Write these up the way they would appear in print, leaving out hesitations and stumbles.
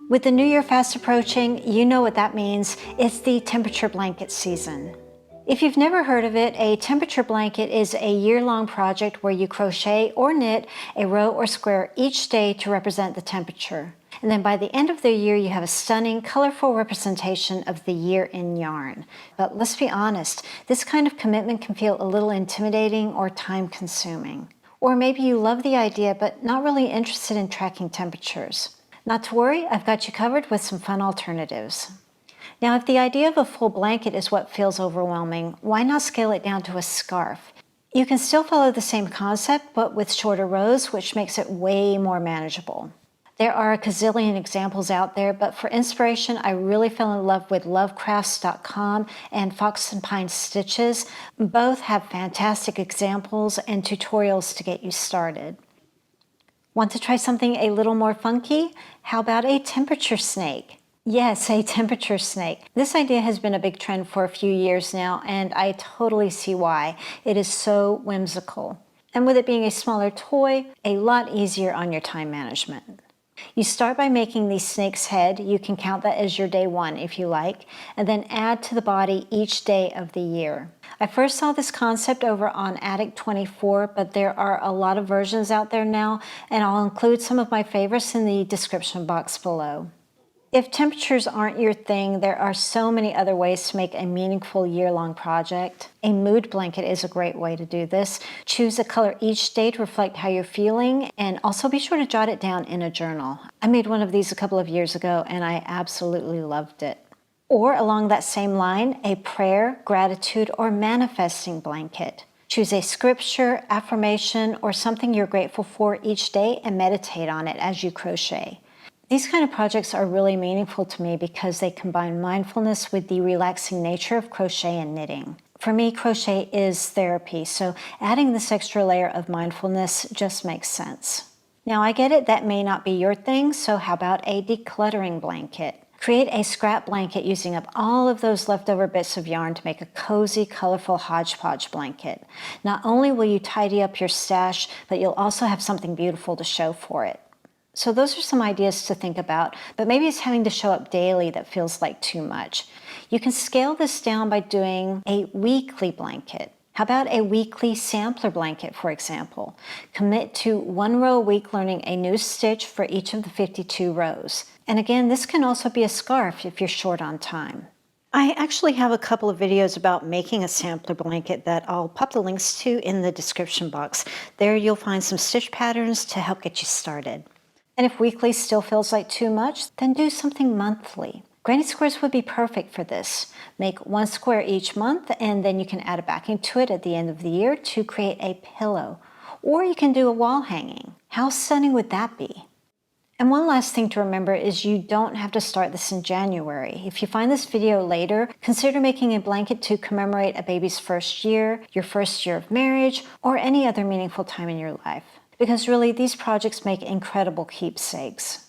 With the new year fast approaching, you know what that means. It's the temperature blanket season. If you've never heard of it, a temperature blanket is a year-long project where you crochet or knit a row or square each day to represent the temperature. And then by the end of the year, you have a stunning, colorful representation of the year in yarn. But let's be honest, this kind of commitment can feel a little intimidating or time-consuming. Or maybe you love the idea, but not really interested in tracking temperatures. Not to worry, I've got you covered with some fun alternatives. Now, if the idea of a full blanket is what feels overwhelming, why not scale it down to a scarf? You can still follow the same concept, but with shorter rows, which makes it way more manageable. There are a gazillion examples out there, but for inspiration, I really fell in love with lovecrafts.com and Fox and Pine Stitches. Both have fantastic examples and tutorials to get you started. Want to try something a little more funky? How about a temperature snake? Yes, a temperature snake. This idea has been a big trend for a few years now, and I totally see why. It is so whimsical. And with it being a smaller toy, a lot easier on your time management. You start by making the snake's head. You can count that as your day one if you like, and then add to the body each day of the year. I first saw this concept over on Attic 24, but there are a lot of versions out there now, and I'll include some of my favorites in the description box below. If temperatures aren't your thing, there are so many other ways to make a meaningful year-long project. A mood blanket is a great way to do this. Choose a color each day to reflect how you're feeling, and also be sure to jot it down in a journal. I made one of these a couple of years ago, and I absolutely loved it. Or along that same line, a prayer, gratitude, or manifesting blanket. Choose a scripture, affirmation, or something you're grateful for each day and meditate on it as you crochet. These kind of projects are really meaningful to me because they combine mindfulness with the relaxing nature of crochet and knitting. For me, crochet is therapy, so adding this extra layer of mindfulness just makes sense. Now, I get it, that may not be your thing, so how about a decluttering blanket? Create a scrap blanket using up all of those leftover bits of yarn to make a cozy, colorful hodgepodge blanket. Not only will you tidy up your stash, but you'll also have something beautiful to show for it. So those are some ideas to think about, but maybe it's having to show up daily that feels like too much. You can scale this down by doing a weekly blanket. How about a weekly sampler blanket, for example? Commit to 1 row a week learning a new stitch for each of the 52 rows. And again, this can also be a scarf if you're short on time. I actually have a couple of videos about making a sampler blanket that I'll pop the links to in the description box. There you'll find some stitch patterns to help get you started. And if weekly still feels like too much, then do something monthly. Granny squares would be perfect for this. Make 1 square each month, and then you can add a backing to it at the end of the year to create a pillow. Or you can do a wall hanging. How stunning would that be? And one last thing to remember is you don't have to start this in January. If you find this video later, consider making a blanket to commemorate a baby's first year, your first year of marriage, or any other meaningful time in your life. Because really, these projects make incredible keepsakes.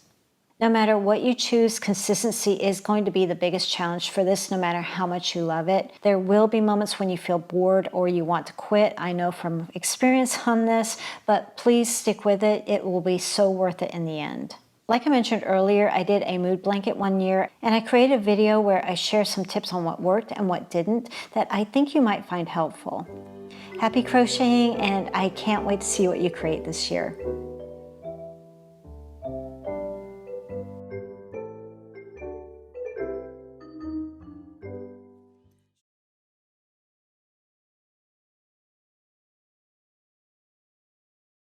No matter what you choose, consistency is going to be the biggest challenge for this, no matter how much you love it. There will be moments when you feel bored or you want to quit. I know from experience on this, but please stick with it. It will be so worth it in the end. Like I mentioned earlier, I did a mood blanket one year, and I created a video where I share some tips on what worked and what didn't that I think you might find helpful. Happy crocheting, and I can't wait to see what you create this year.